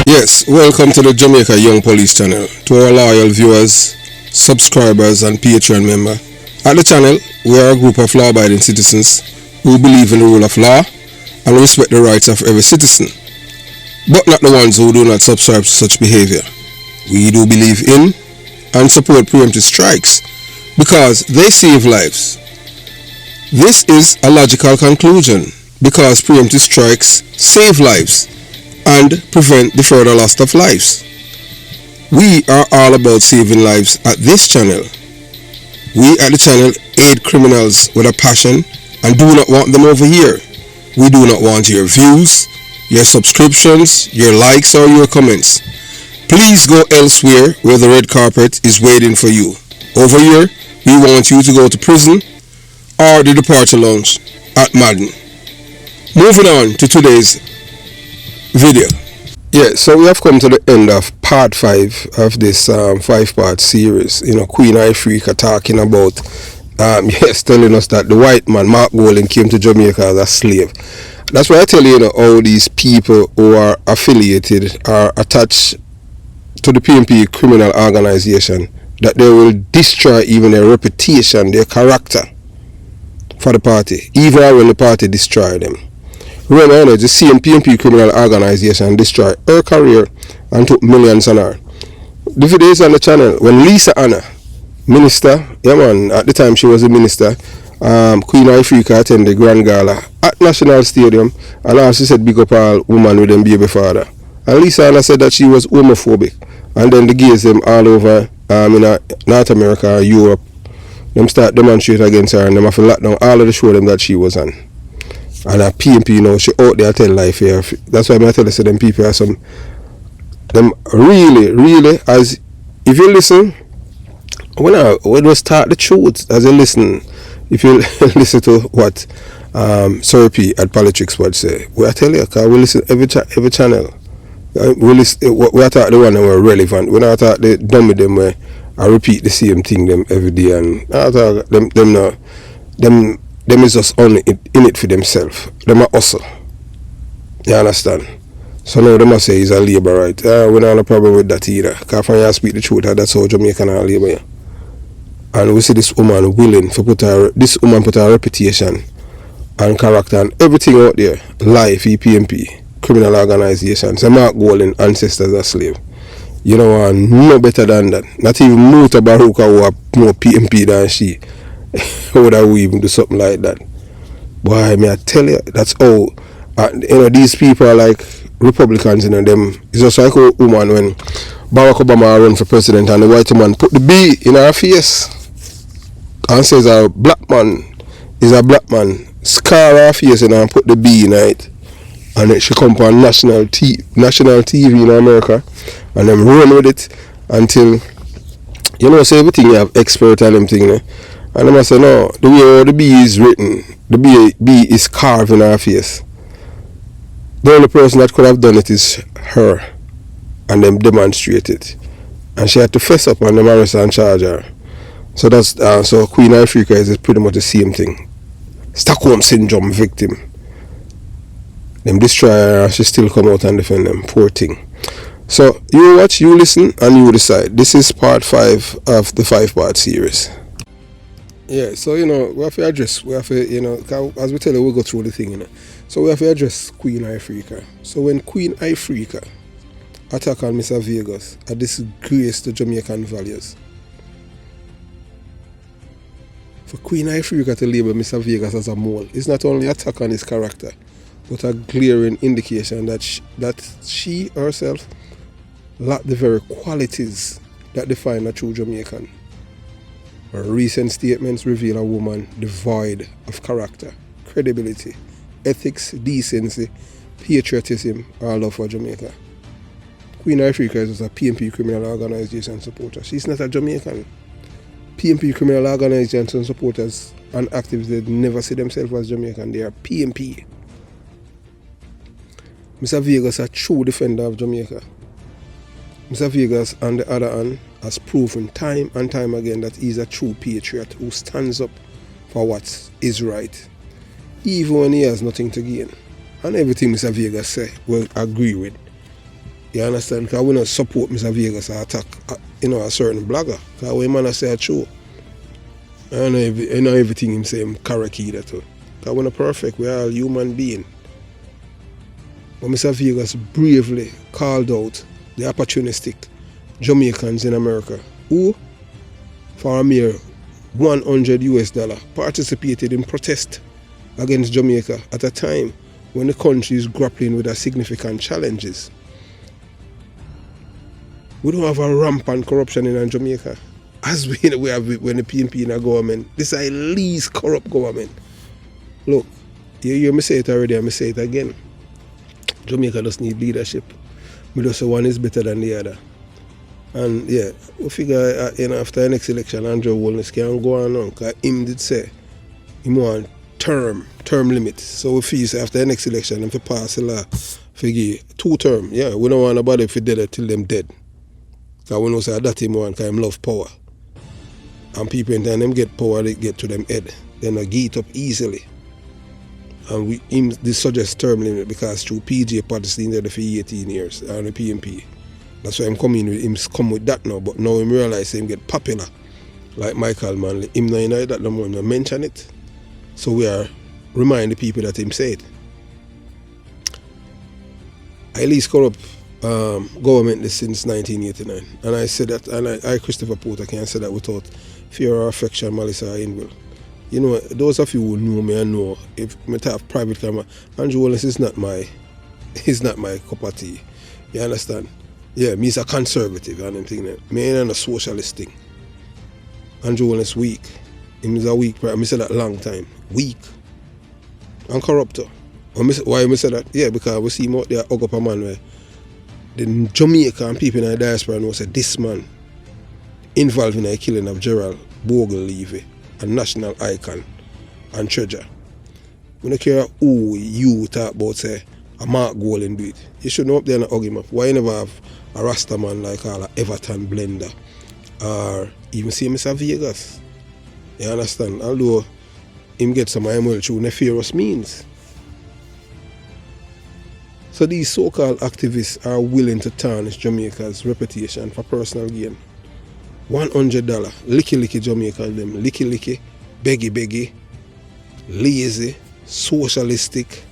Yes, welcome to the Jamaica Young Police channel. To our loyal viewers, subscribers and Patreon member. At the channel, we are a group of law-abiding citizens who believe in the rule of law and respect the rights of every citizen, but not the ones who do not subscribe to such behavior. We do believe in and support preemptive strikes because they save lives. This is a logical conclusion because preemptive strikes save lives and prevent the further loss of lives. We are all about saving lives at this channel. We at the channel aid criminals with a passion and do not want them over here. We do not want your views, your subscriptions, your likes or your comments. Please go elsewhere where the red carpet is waiting for you. Over here, we want you to go to prison or the departure lounge at Madden. Moving on to today's video. Yeah, so we have come to the end of part 5 of this 5-part series. Queen Ifrica talking about telling us that the white man Mark Golding came to Jamaica as a slave. That's why I tell you, all these people who are affiliated or attached to the PNP criminal organization, that they will destroy even their reputation, their character for the party, even when the party destroy them. Remember, the same PNP criminal organization destroyed her career and took millions on her. The video is on the channel. When Lisa Anna, minister, at the time she was a minister, Queen Ifrica attended the Grand Gala at National Stadium, and all she said, big up all woman with them baby father. And Lisa Anna said that she was homophobic, and then the gays them all over in North America, Europe, them start demonstrate against her, and them have to lock down all of the show them that she was on. And a PNP, she out there tell life here. That's why I tell you, so them people are them really, as if you listen, when we start the truth, as you listen, if you listen to what Sir P at Politics would say, we tell you, because we listen every channel. We are talking the one that were relevant. We not talk the dumb with them where I repeat the same thing them every day, and I talk them is just only in it for themselves. Them are hustle. You understand? So now them must say he's a labor right. We don't have a problem with that either. Because when you speak the truth, that's how Jamaican are labor. And we see this woman willing to put her reputation and character and everything out there. Life, PNP, criminal organizations. So Mark Golding, ancestors are slave. You know, no better than that. Not even Muta Baruka who are more PNP than she. How would I even do something like that? Boy, I tell you, that's all. These people are like Republicans, them. It's just like a woman when Barack Obama run for president and the white woman put the B in her face and says a black man is a black man, scar her face and put the B in it, and then she come on national TV in America and them run with it until say everything you have expert and them thing. And I say, no, the way the B is written, the B is carved in her face. The only person that could have done it is her. And them demonstrate it. And she had to fess up on the arrest and charge her. So that's so Queen Ifrica is pretty much the same thing. Stockholm Syndrome victim. Them destroy her and she still come out and defend them. Poor thing. So you watch, you listen, and you decide. This is part 5 of the 5-part series. Yeah, so we have to address, as we tell you, we'll go through the thing, So we have to address Queen Ifrica. So when Queen Ifrica attack on Mr. Vegas, a disgrace to Jamaican values. For Queen Ifrica to label Mr. Vegas as a mole, it's not only attack on his character, but a glaring indication that she herself lacked the very qualities that define a true Jamaican. Her recent statements reveal a woman devoid of character, credibility, ethics, decency, patriotism, or love for Jamaica. Queen Ifrica is a PNP criminal organization supporter. She's not a Jamaican. PNP criminal organization supporters and activists, they never see themselves as Jamaican. They are PNP. Mr. Vegas is a true defender of Jamaica. Mr. Vegas, on the other hand, has proven time and time again that he's a true patriot who stands up for what is right, even when he has nothing to gain. And everything Mr. Vegas say, will agree with. You understand? Because we don't support Mr. Vegas or attack a certain blogger. Because we man say a true. I know everything him say him correct either too. Because we're not perfect, we're all human beings. But Mr. Vegas bravely called out the opportunistic Jamaicans in America who, for a mere $100 participated in protest against Jamaica at a time when the country is grappling with significant challenges. We don't have a rampant corruption in Jamaica. As we have when the PNP in a government, this is the least corrupt government. Look, you hear me say it already and me say it again. Jamaica does need leadership. We just say one is better than the other. And yeah, we figure after the next election, Andrew Holness can go on now. Because him did say he want term limit. So we feel after the next election, if we pass the law, figure 2 term. Yeah, we don't want nobody if dead till them dead. Because we know say that him want because him love power. And people in time them get power, they get to them head. Then they get up easily. And him suggest term limit because through PJ parties in there for 18 years and the PNP. That's why I'm coming with him come with that now. But now him realize him get popular. Like Michael Manley. Him now know that no more him mention it. So we are remind the people that him said. I least corrupt government since 1989. And I said that, and I Christopher Porter can't say that without fear or affection, malice or ill will. You know, those of you who know me and know, if I have private camera, Andrew Wallace is not my cup of tea. You understand? Yeah, me is a conservative and everything. Me ain't a socialist thing. Andrew Wallace weak. Him is a weak person. I said that long time. Weak. And corrupt. Why I say that? Yeah, because we see him out there hug up a man where the Jamaican people in the diaspora know say this man involved in the killing of Gerald Bogle-Levy, a national icon and treasure. We don't care who you talk about, say, a Mark Golan do it. You should know up there and hug him up. Why you never have a Rasta man like a Everton Blender or even see Mr. Vegas? You understand? Although him get some IML through nefarious means. So these so-called activists are willing to tarnish Jamaica's reputation for personal gain. $100, licky Jamaican them, licky, beggy, lazy, socialistic,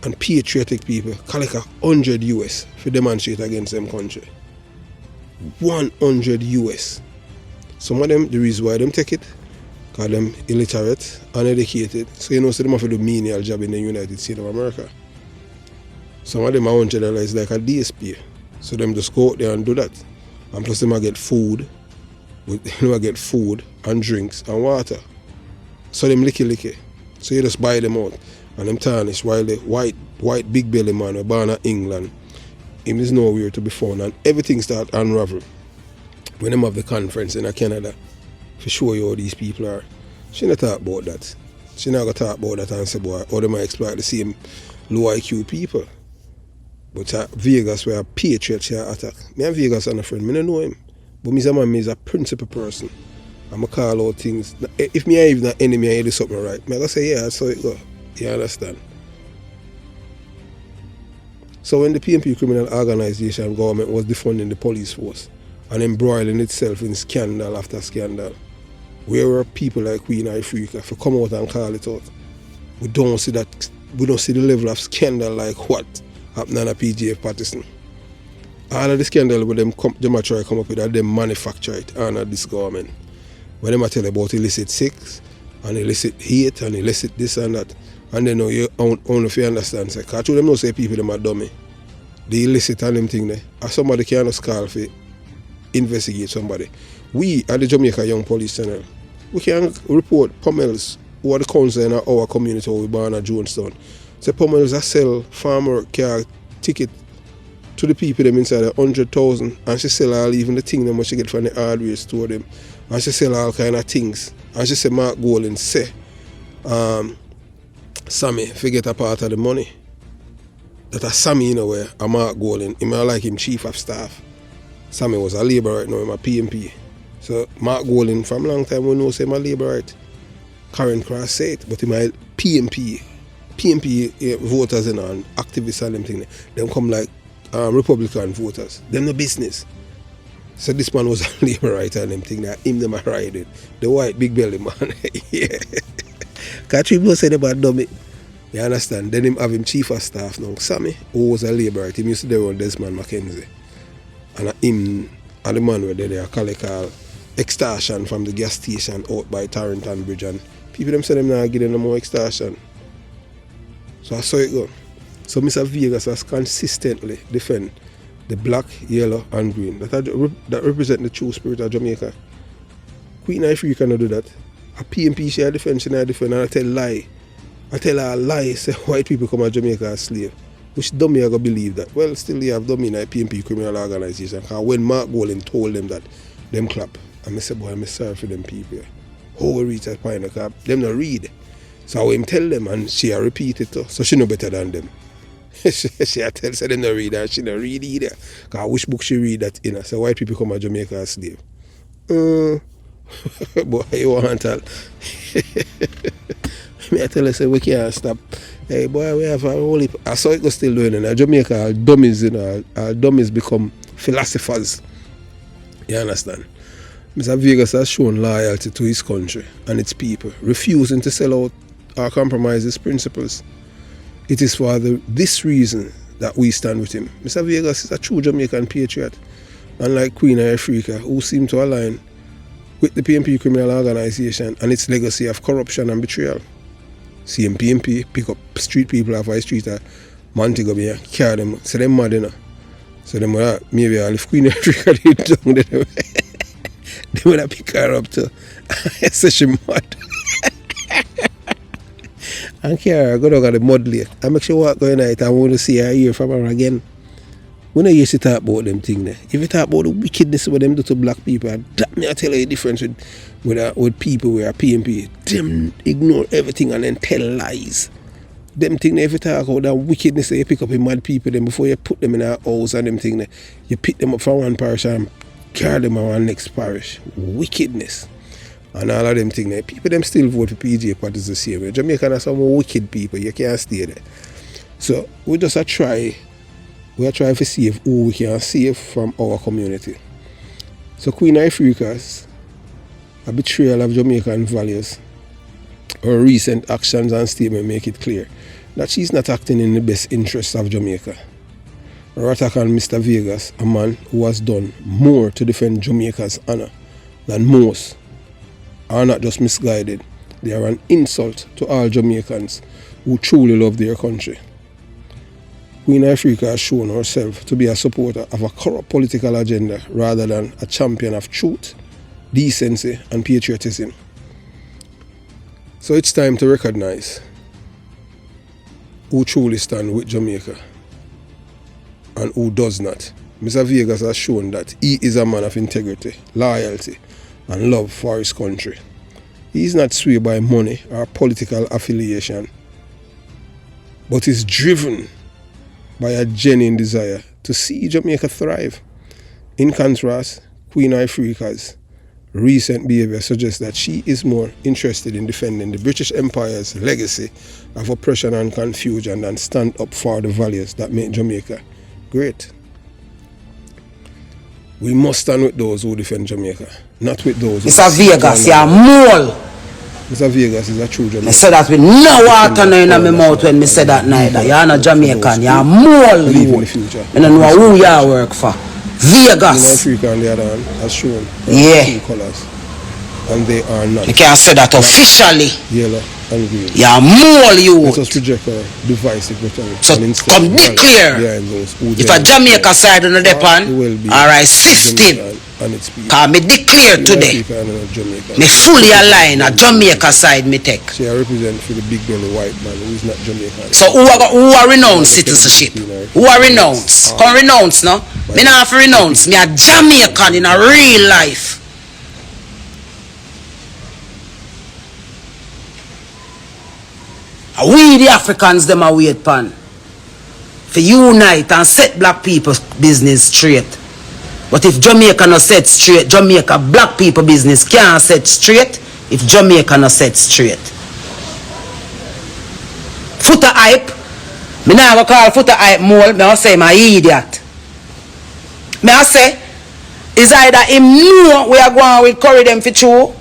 and patriotic people collect $100 for demonstrate against them country. $100. Some of them, the reason why them take it, because them illiterate, uneducated, so you know, so them have to do menial job in the United States of America. Some of them are $100 is like a DSP, so them just go out there and do that. And plus them get food, get food and drinks and water. So them licky. So you just buy them out and them tarnish while the white big belly man were born in England, him is nowhere to be found and everything start unravel. When them have the conference in Canada, for show you how these people are. She not talk about that. She not gonna talk about that and say boy, how they might exploit the same low IQ people. But Vegas were a patriot she attack. Me and Vegas are a friend, me don't know him. But me is a principal person. I'm going to call out things. If me are even an enemy and you do something right, I'm going to say, yeah, that's how it go. You understand? So when the PNP criminal organization government was defunding the police force and embroiling itself in scandal after scandal, where were people like we in Ifrica for come out and call it out? We don't see that. We don't see the level of scandal like what happening at PGF Patterson. All of the scandal with them try to come up with that, them manufacture it under this government. When them tell about illicit sex and illicit hate and illicit this and that, and then you only if you understand, say, because them know say people them are dummy. The illicit and them thing there. Or somebody can just call for investigate somebody. We at the Jamaica Young Police Channel, we can report Pummels who are the council in our community who we born at Jonestown. So Pummels a sell farmer car ticket to the people them inside 100,000 and she sell all even the thing them what she get from the hardware store them. And she sell all kind of things. And she say Mark Golan say Sammy forget a part of the money. That a Sammy in a way, a Mark Golan, he might like him chief of staff. Sammy was a labor right now, him a PMP. So Mark Golan from long time we know say him a labor right. Karen Cross say it, but he might PMP voters and activists and them thing. Them come like Republican voters. Them no business. So this man was a labor writer and them thing that him them a ride it. The white big belly man. Yeah. Cause people say about dummy. You understand? Then him have him chief of staff now. Sammy, who was a labor writer, he used to do on Desmond McKenzie. And him and the man were there, they call extortion from the gas station out by Tarrantine Bridge, and people them say them now give them no more extortion. So I saw it go. So Mr. Vegas has consistently defend the black, yellow and green that represent the true spirit of Jamaica. Queen Ifrica cannot do that. A PMP she defend, she not defend, and I tell lie. I tell her a lie, say white people come to Jamaica as slave. Which dummy I go believe that? Well, still they have dummy in a PMP criminal organization. Because when Mark Golden told them that, them clap. And I said, boy, I'm sorry for them people. How we reach that point, because them not read. So I him tell them, and she repeat it too. So she know better than them. she tell say them not read, and she not read either. Because which book she read that in? So white people come to Jamaica as slave. Boy, you want to tell? I tell her, say, we can't stop. Hey, boy, we have a whole heap. I saw it go still doing it. In Jamaica, our dummies, our dummies become philosophers. You understand? Mr. Vegas has shown loyalty to his country and its people, refusing to sell out or compromise his principles. It is for this reason that we stand with him. Mr. Vegas is a true Jamaican patriot, unlike Queen Ifrica, who seem to align with the PMP criminal organization and its legacy of corruption and betrayal. See PMP pick up street people off the street at Montego Bay, carry them, so them mad, you know. So them would maybe if Queen Ifrica did down, they would have pick her up too. So she mad. And carry her, go down at the mud lake. I make sure walk going night and want to see her hear from her again. We don't used to talk about them things there. If you talk about the wickedness what them do to black people, that me I tell you the difference with people who are PMP. Them ignore everything and then tell lies. Them things if you talk about that wickedness that you pick up in mad people, then before you put them in a house and them things there, you pick them up from one parish and carry them around next parish. Wickedness. And all of them things there. People them still vote for PJ parties the same way. Jamaican are some wicked people, you can't stay there. So we just try to save who we can save from our community. So Queen Ifrica's a betrayal of Jamaican values. Her recent actions and statements make it clear that she's not acting in the best interests of Jamaica. Her attack on Mr. Vegas, a man who has done more to defend Jamaica's honor than most, are not just misguided, they are an insult to all Jamaicans who truly love their country. Queen Ifrica has shown herself to be a supporter of a corrupt political agenda rather than a champion of truth, decency and patriotism. So it's time to recognize who truly stands with Jamaica and who does not. Mr. Vegas has shown that he is a man of integrity, loyalty and love for his country. He is not swayed by money or political affiliation, but is driven by a genuine desire to see Jamaica thrive. In contrast, Queen Ifrica's recent behavior suggests that she is more interested in defending the British Empire's legacy of oppression and confusion than stand up for the values that make Jamaica great. We must stand with those who defend Jamaica, not with those who... Mr. Vegas, you're a mole. Mr. Vegas is a true Jamaican. I said that with no water in my mouth when I said that neither. You're not Jamaican, you're a mole. I don't know who you work for. Vegas. In Africa on the other hand has shown two colors. And they are not. You can't say that officially. Yellow and green. You're a mole, you. Let us reject our divisive rhetoric. So come declare. If a Jamaica side on the depan, alright, sifted. Because me declare today, me fully align a Jamaica side me take. So I represent for the big belly white man who is not Jamaican. So who are renounced citizenship? Who are renounced? Come renounce, no? Me not have to renounce. Me a Jamaican in a real life. We the Africans them a wait pan for unite and set black people's business straight. But if Jamaica not set straight, Jamaica black people business can't set straight if Jamaica not set straight. Footer hype, me now call footer hype mole, me say my idiot. Me I say, is either him know we are going with curry them for true,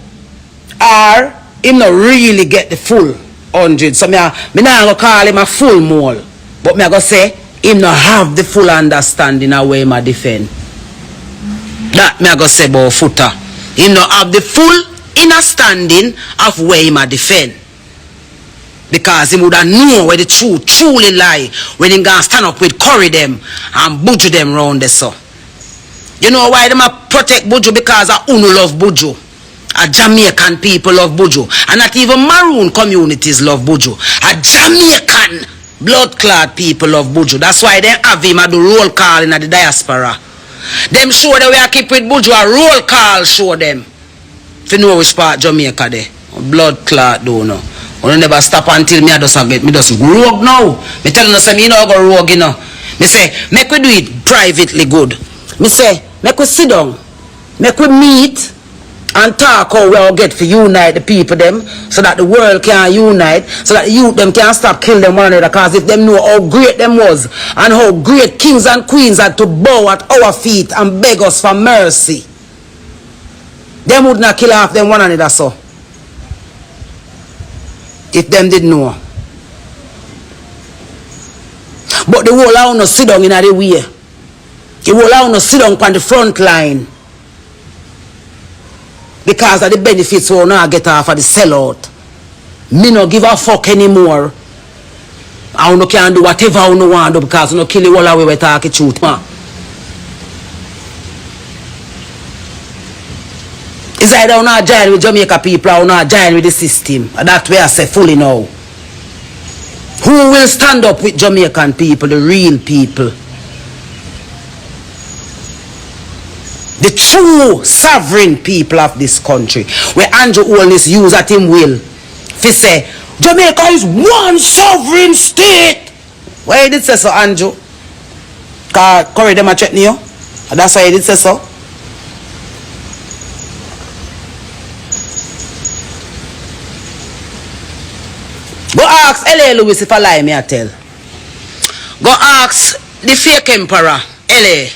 or him not really get the full 100. So me not going to call him a full mole. But me I go say, him not have the full understanding of where him a defend. That me I go say about Footer. Him not have the full understanding of where him a defend. Because he would have know where the truth truly lie when he gonna stand up with curry them and buju them round the so. You know why them a protect buju? Because a Uno love buju. A Jamaican people love buju. And not even maroon communities love buju. A Jamaican blood clot people love buju. That's why they have him at the roll call in the diaspora. Them show that we are keep with buju, a roll call show them. If you know which part Jamaica there. Blood clot don't know. I never stop until me just rogue now. Me tell you say me no go rogue, you know. Me say make we do it privately good. Me say make we sit down, make we meet and talk how we all get to unite the people them, so that the world can unite, so that the youth them can stop killing them one another. Cause if them know how great them was and how great kings and queens had to bow at our feet and beg us for mercy, them would not kill off them one another so. If them did know. But the whole of no sit down in the way. The whole of no sit down on the front line. Because of the benefits we now get off of the sellout. Me no give a fuck anymore. I no can do whatever I no want to do because I no kill the whole of we talk truth, man. It's either I not join with Jamaica people or not join with the system. And that's where I say fully now. Who will stand up with Jamaican people, the real people? The true sovereign people of this country. Where Andrew Holness use at him will. He say, Jamaica is one sovereign state. Why did say so, Andrew? Because Corey them a threaten you. And that's why he did say so. Go ask L.A. Lewis if I lie, me I tell. Go ask the fake emperor, L.A.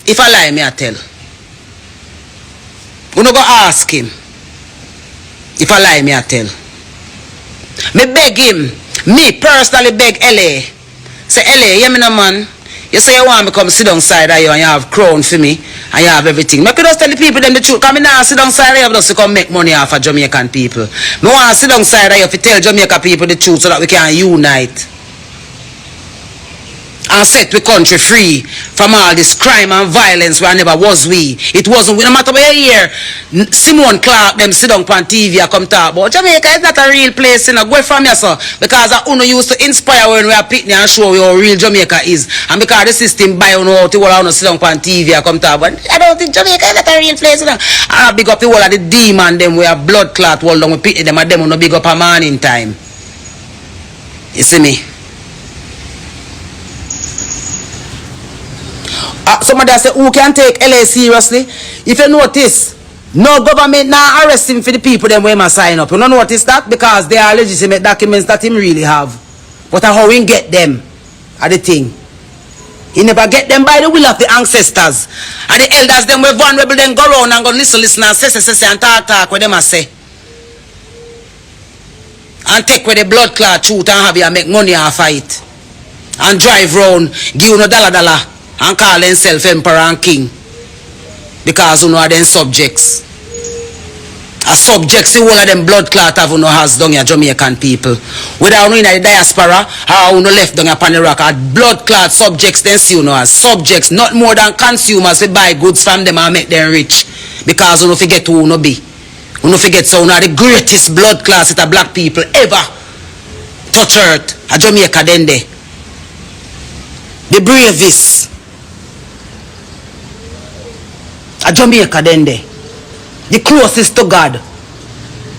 if I lie, me I tell. You no go ask him if I lie, me I tell. Me beg him, me personally beg L.A. Say, L.A., you me no man. You say you want me come sit down side of you and you have crown for me and you have everything. Make you just tell the people them the truth. Because I now sit down side of you just to come make money off of Jamaican people. I want to sit down side of you to tell Jamaica people the truth so that we can unite. And set the country free from all this crime and violence where never was we. It wasn't we. No matter where you hear Simone Clark them sit down on TV and come talk about Jamaica is not a real place, you know. Go from here, sir. Because I Uno used to inspire when we are pitting and show you how real Jamaica is. And because the system buy on out, the whole of sit down on TV and come talk about. I don't think Jamaica is not a real place, you know. And I big up the whole of the demon them we have blood clot hold down we pitting them and them on no big up a man in time. You see me? Somebody say, who can take LA seriously? If you notice, no government now arrest him for the people them when he sign up. You don't notice that? Because they are legitimate documents that him really have. But how he get them are the thing. He never get them by the will of the ancestors. And the elders them were vulnerable, then go around and go listen and say and talk with them and say. And take with the blood clot truth and have you make money off of it. And drive round, give you no dollar. And call themselves emperor and king. Because you know are them subjects. As subjects, the whole of them blood clot have you know has down your Jamaican people. Whether you know in the diaspora or you know left down upon the rock, blood clot subjects then see you know as subjects, not more than consumers who buy goods from them and make them rich. Because you know forget who you know be. You know forget so you know the greatest blood clots that black people ever touch earth. A Jamaica then there. The bravest. A Jamaica then there. The closest to God.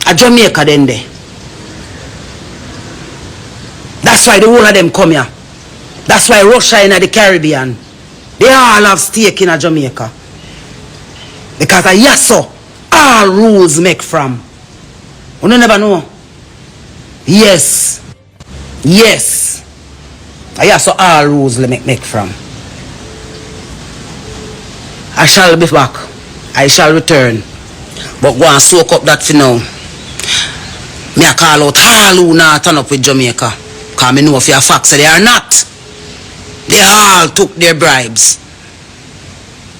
A Jamaica then there. That's why the whole of them come here. That's why Russia in the Caribbean. They all have stake in a Jamaica. Because a yasso, all rules make from. You never know. Yes. Yes. A yasso, all rules make from. I shall be back. I shall return. But go and soak up that for now. Me a call out all who not turn up with Jamaica. Because me know for a fact they are not. They all took their bribes.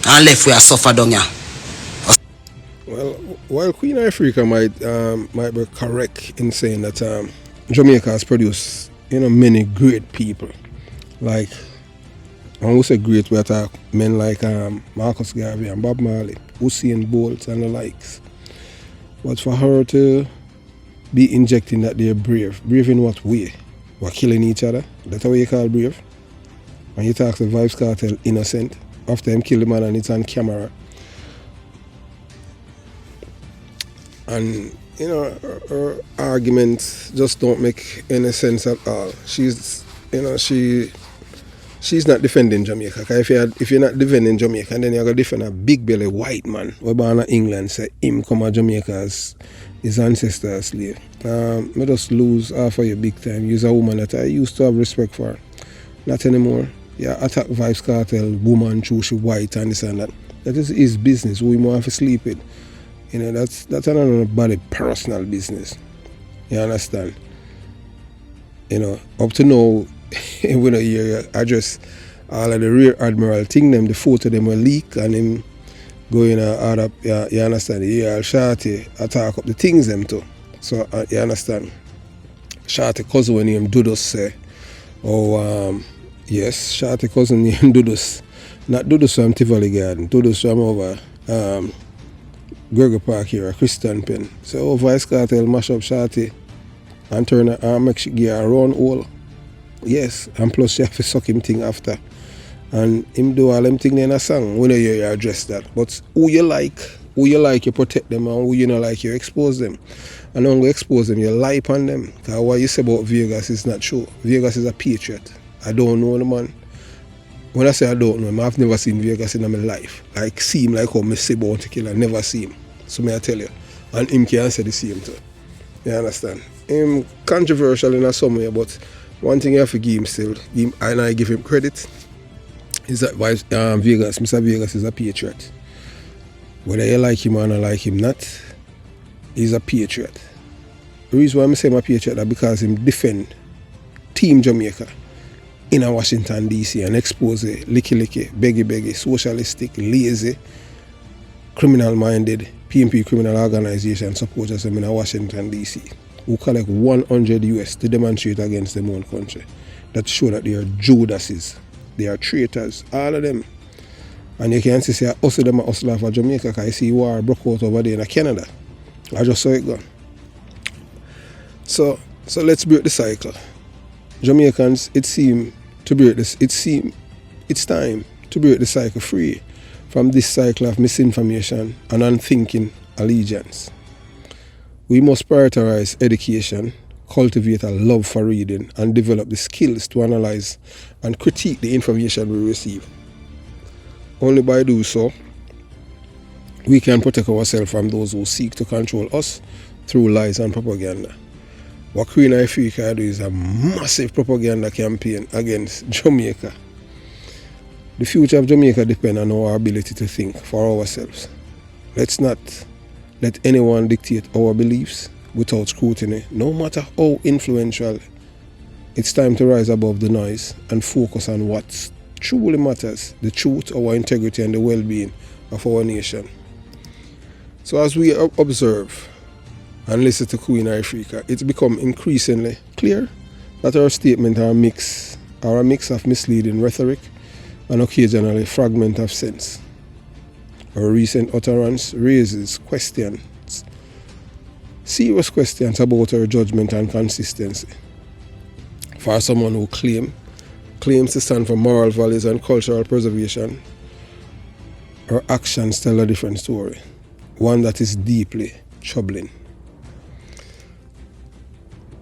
And left we a suffer down here. Well, while Queen Ifrica might be correct in saying that Jamaica has produced many great people, like I won't say great, but men like Marcus Garvey and Bob Marley, Usain Bolt and the likes. But for her to be injecting that they're brave in what way? We're killing each other. That's how you call brave. And you talk to Vybz Kartel innocent after him kill the man and it's on camera. And her arguments just don't make any sense at all. She's not defending Jamaica. Cause if you're not defending Jamaica, then you're gonna defend a big belly white man who born in England say him come to Jamaica as his ancestor as slave. I just lose half of you big time. You're a woman that I used to have respect for. Not anymore. Yeah, attack Vybz Kartel, woman, true, she white and this and that. That is his business, who he want to sleep with. That's another body personal business. You understand? Up to now, we don't hear you address all of the rear admiral thing them, the photo them were leak and him going add up, you understand? Yeah, Shorty attack up the things them too. So you understand? Shorty cousin when him Dudus say, yes, Shorty cousin named Dudus. Not Dudus from Tivoli Garden, Dudus from over Gregory Park here, a Christian pen. So Vybz Kartel mash up Shorty and turn her and make she get a run hole. Yes, and plus she have to suck him thing after. And him do all them thing in a song. We know you address that. But who you like, you protect them, and who you not like, you expose them. And when you expose them, you lie upon them. Because what you say about Vegas is not true. Vegas is a patriot. I don't know the man. When I say I don't know him, I've never seen Vegas in my life. Like see him like how me say Bounty Killer, never see him. So may I tell you. And him can say the same too. You understand? Him controversial in some way, but one thing you have to give him still, and I give him credit, is that Vegas, Mr. Vegas is a patriot. Whether you like him or not like him not, he's a patriot. The reason why I'm saying I'm a patriot is because him defend Team Jamaica in Washington DC and expose licky, beggy, socialistic, lazy, criminal-minded PMP criminal organization supporters in Washington DC who collect 100 US to demonstrate against their own country. That show that they are Judases, they are traitors, all of them. And you can see also them are hustler for Jamaica because I see war broke out over there in Canada. I just saw it gone. So let's break the cycle. Jamaicans, it's time to break the cycle free from this cycle of misinformation and unthinking allegiance. We must prioritize education, cultivate a love for reading, and develop the skills to analyze and critique the information we receive. Only by doing so, we can protect ourselves from those who seek to control us through lies and propaganda. What Queen Ifrica do is a massive propaganda campaign against Jamaica. The future of Jamaica depends on our ability to think for ourselves. Let's not let anyone dictate our beliefs without scrutiny, no matter how influential. It's time to rise above the noise and focus on what truly matters, the truth, our integrity, and the well-being of our nation. So as we observe and listen to Queen Ifrica, it's become increasingly clear that her statements are a mix of misleading rhetoric and occasionally fragment of sense. Her recent utterance raises serious questions about her judgment and consistency. For someone who claims to stand for moral values and cultural preservation, her actions tell a different story, one that is deeply troubling.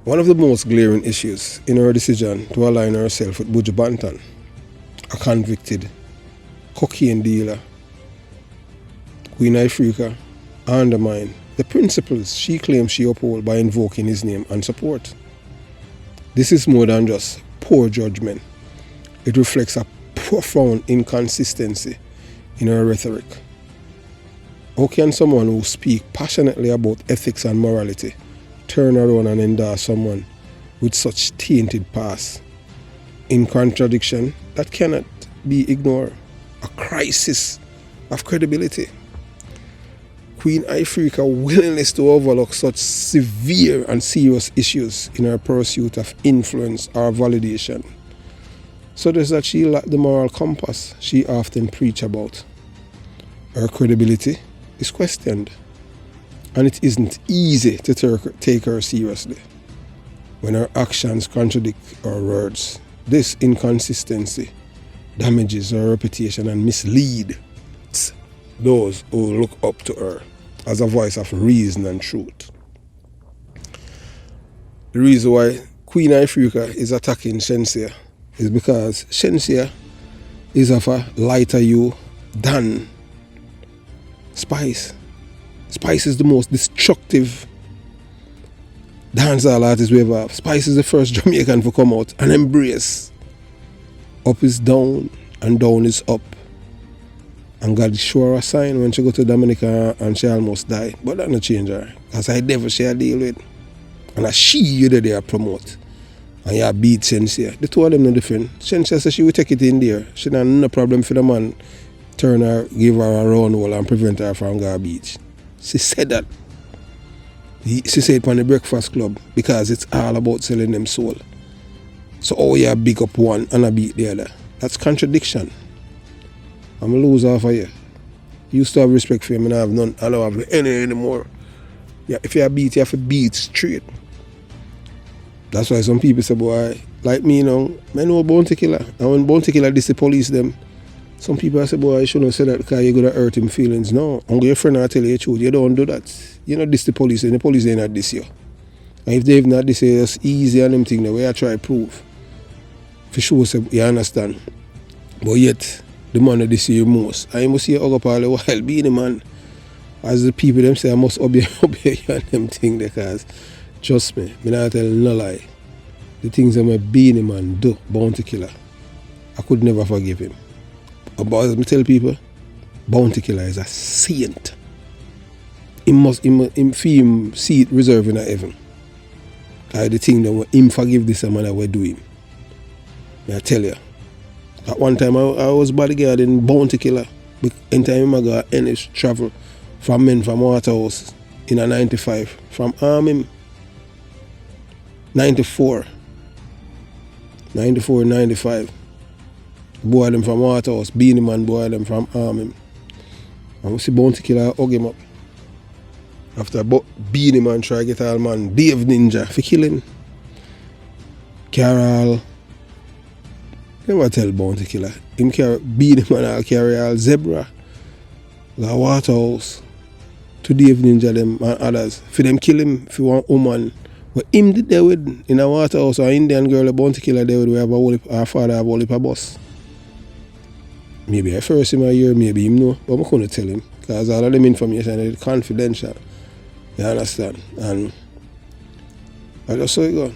One of the most glaring issues in her decision to align herself with Buju Banton, a convicted cocaine dealer, Queen Ifrica undermined the principles she claims she upholds by invoking his name and support. This is more than just poor judgment. It reflects a profound inconsistency in her rhetoric. How can someone who speaks passionately about ethics and morality turn around and endorse someone with such tainted past? In contradiction, that cannot be ignored. A crisis of credibility. Queen Ifrica willingness to overlook such severe and serious issues in her pursuit of influence or validation. So does that she lack the moral compass she often preach about. Her credibility is questioned, and it isn't easy to take her seriously when her actions contradict her words. This inconsistency damages her reputation and misleads those who look up to her as a voice of reason and truth. The reason why Queen Ifrica is attacking Shenseea is because Shenseea is of a lighter hue than Spice. Spice is the most destructive dancehall artist we ever have. Spice is the first Jamaican to come out and embrace up is down and down is up. And God showed her a sign when she go to Dominica and she almost died. But that not change her. Because I never share deal with. And she you there promote. And you beat Shenseea. The two of them no different. Shenseea said she will take it in there. She had no problem for the man turn her, give her a round hole and prevent her from going beach. She said that. She said it on the Breakfast Club because it's all about selling them soul. So oh you big up one and I beat the other. That's contradiction. I'm a loser off of you. You used to have respect for him and I have none. I don't have any anymore. Yeah, if you beat, you have to beat straight. That's why some people say, boy, like me now, I know Bounty Killer. And when Bounty Killer dis the police them, some people say, boy, I shouldn't say that because you're going to hurt him feelings. No, I'm your friend and tell you the truth. You don't do that. You know dis the police and the police ain't not this you. And if they've not this you, it's easy and them thing the way I try to prove. For sure, say, you understand. But yet, the man that they see you most. I must see you hug up all the while, be the man. As the people them say, I must obey you and them thing because trust me, I not tell no lie. The things that my being the man do, Bounty Killer, I could never forgive him. But as I tell people, Bounty Killer is a saint. Him see it reserved in heaven. Because the thing that him forgive this man that we do him. I tell you. At one time, I was bodyguard in Bounty Killer. In time, I got NH travel from Waterhouse in a 95. From Armim, 94, 95. Boy them from Waterhouse, Beanie Man boy them from Armim. And we see Bounty Killer hug him up. After Beanie Man try to get all man, Dave Ninja for killing. Carol. Never tell Bounty Killer. Him carry Beanie Man or carry all Zebra. The Waterhouse. To Dave Ninja them and others. For them kill him for one woman. But him did there with in a Waterhouse or Indian girl a Bounty Killer there with we have our father have a bus. Maybe I first him a year, maybe him know. But I couldn't tell him. Because all of them information is confidential. You understand? And I just saw it go.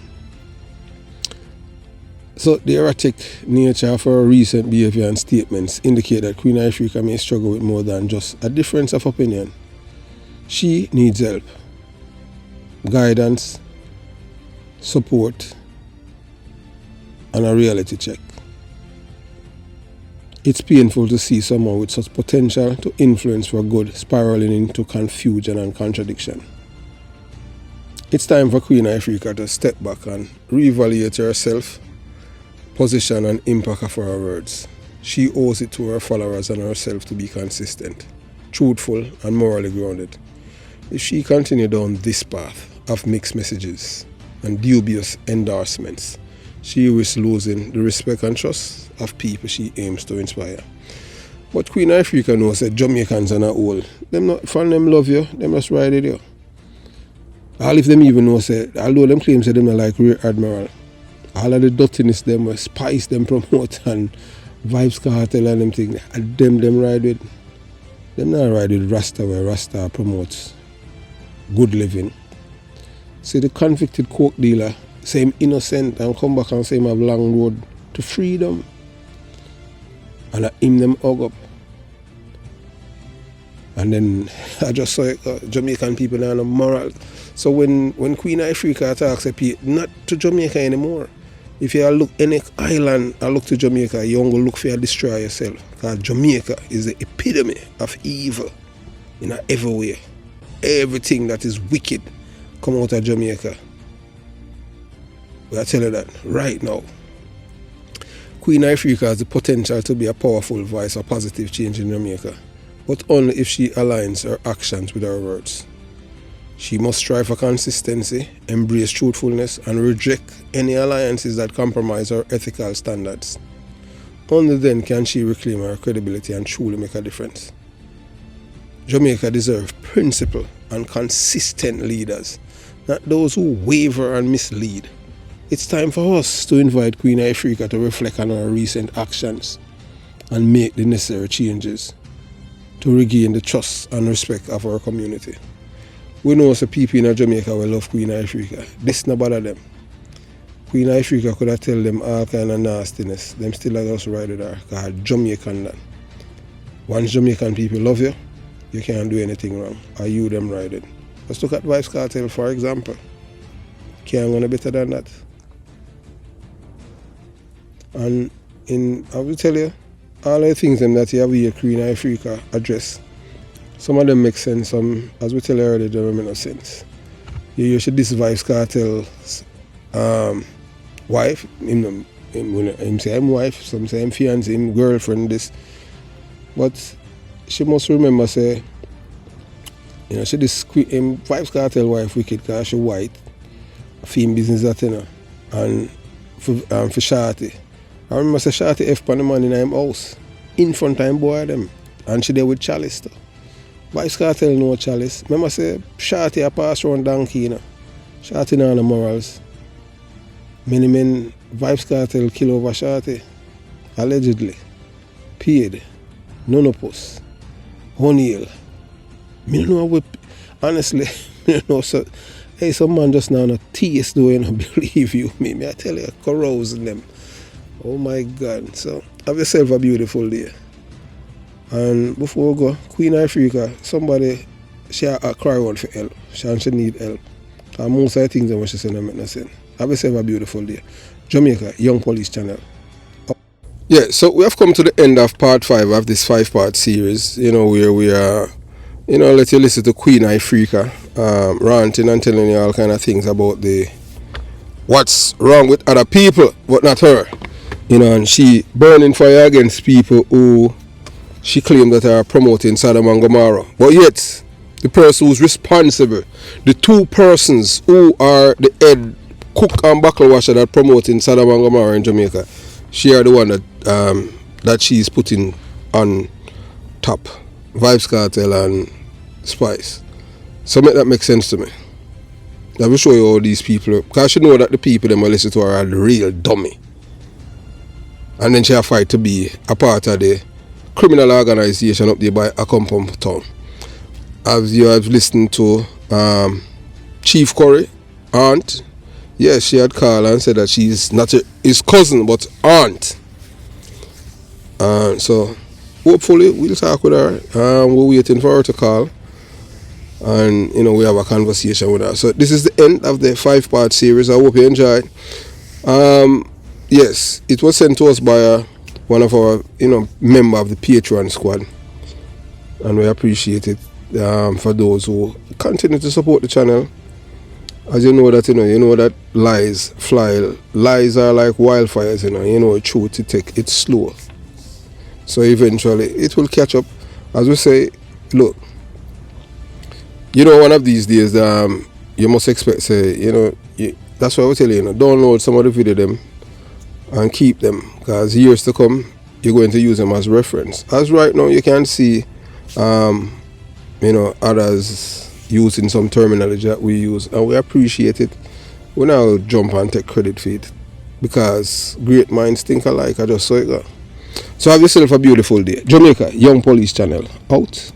So the erratic nature of her recent behavior and statements indicate that Queen Ifrica may struggle with more than just a difference of opinion. She needs help, guidance, support, and a reality check. It's painful to see someone with such potential to influence for good spiraling into confusion and contradiction. It's time for Queen Ifrica to step back and reevaluate herself, position and impact of her words. She owes it to her followers and herself to be consistent, truthful and morally grounded. If she continues down this path of mixed messages and dubious endorsements, she risks losing the respect and trust of people she aims to inspire. But Queen Ifrica knows that Jamaicans are not old. Them not from them love you, them just ride with you. All if them even know say, although them claim say them are like Rear Admiral, all of the dirtiness them were Spice them promote and Vibes Cartel and them thing, and them ride with. Them not ride with Rasta where Rasta promotes good living. See the convicted coke dealer say him innocent and come back and say him have long road to freedom. And him them hug up. And then I just saw Jamaican people now no moral. So when Queen Ifrica talks about not to Jamaica anymore. If you look any island and look to Jamaica, you don't go look for you destroy yourself. Because Jamaica is the epitome of evil in every way. Everything that is wicked come out of Jamaica. I tell you that right now. Queen Ifrica has the potential to be a powerful voice of positive change in Jamaica, but only if she aligns her actions with her words. She must strive for consistency, embrace truthfulness, and reject any alliances that compromise her ethical standards. Only then can she reclaim her credibility and truly make a difference. Jamaica deserves principled and consistent leaders, not those who waver and mislead. It's time for us to invite Queen Ifrica to reflect on her recent actions and make the necessary changes to regain the trust and respect of our community. We know some people in Jamaica will love Queen Ifrica. This no bother them. Queen Ifrica could have tell them all kind of nastiness. Them still are just ride with her because Jamaican that. Once Jamaican people love you, you can't do anything wrong. Or you them ride it. Let's look at Vybz Kartel for example. Can't go better than that. And I will tell you, all the things them that you have here Queen Ifrica address, some of them make sense, some, as we tell you earlier, they don't make no sense. You should this Vybz Kartel's wife, him say him wife, some say him fiancé, him girlfriend, this. But she must remember, say, you know, she this Vybz Kartel wife wicked because she white, film business that, you know, and for Shawty. I remember say Shawty F pan the man in him house, in front of him boy them, and she there with Chalice too. Vybz Kartel no Chalice. Remember say Shawty a pass around donkey, you know. Shawty no the morals. Many men Vybz Kartel kill over Shawty. Allegedly. Paid. Nonopus. O'Neal. Me don't know what, honestly, me don't know so. Hey, some man just now no taste though, you know, believe you me. I tell you, corrosing them. Oh my God. So have yourself a beautiful day. And before we go, Queen Ifrica, somebody, she a cry out for help. She need help. And most of the things that she say don't make no sense. Have yourself a beautiful day. Jamaica, Young Police Channel. Yeah, so we have come to the end of part 5 of this 5-part series, you know, where we are, you know, let you listen to Queen Ifrica ranting and telling you all kind of things about what's wrong with other people, but not her. You know, and she burning fire against people who she claimed that are promoting Sodom and Gomorrah. But yet, the person who's responsible, the two persons who are the head cook and buckle washer that promoting Sodom and Gomorrah in Jamaica, she are the one that she's putting on top. Vybz Kartel and Spice. So make that make sense to me. I will show you all these people, because she know that the people them will listen to her are the real dummy. And then she have fight to be a part of the criminal organization up there by a compound town. As you have listened to Chief Curry, aunt, yes, she had called and said that she's not his cousin but aunt. So hopefully we'll talk with her. We're waiting for her to call, and you know, we have a conversation with her. So this is the end of the 5-part series. I hope you enjoyed. Yes, it was sent to us by one of our, you know, member of the Patreon squad, and we appreciate it. For those who continue to support the channel, as you know that lies fly. Lies are like wildfires. You know, truth it's slow. So eventually it will catch up. As we say, look, you know, one of these days, you must expect, say, you know, that's why I tell you, you know, download some of the video them and keep them, because years to come you're going to use them as reference. As right now you can see, you know, others using some terminology that we use, and we appreciate it. We now jump and take credit for it, because great minds think alike. I just saw it go. So have yourself a beautiful day. Jamaica, Young Police Channel, out.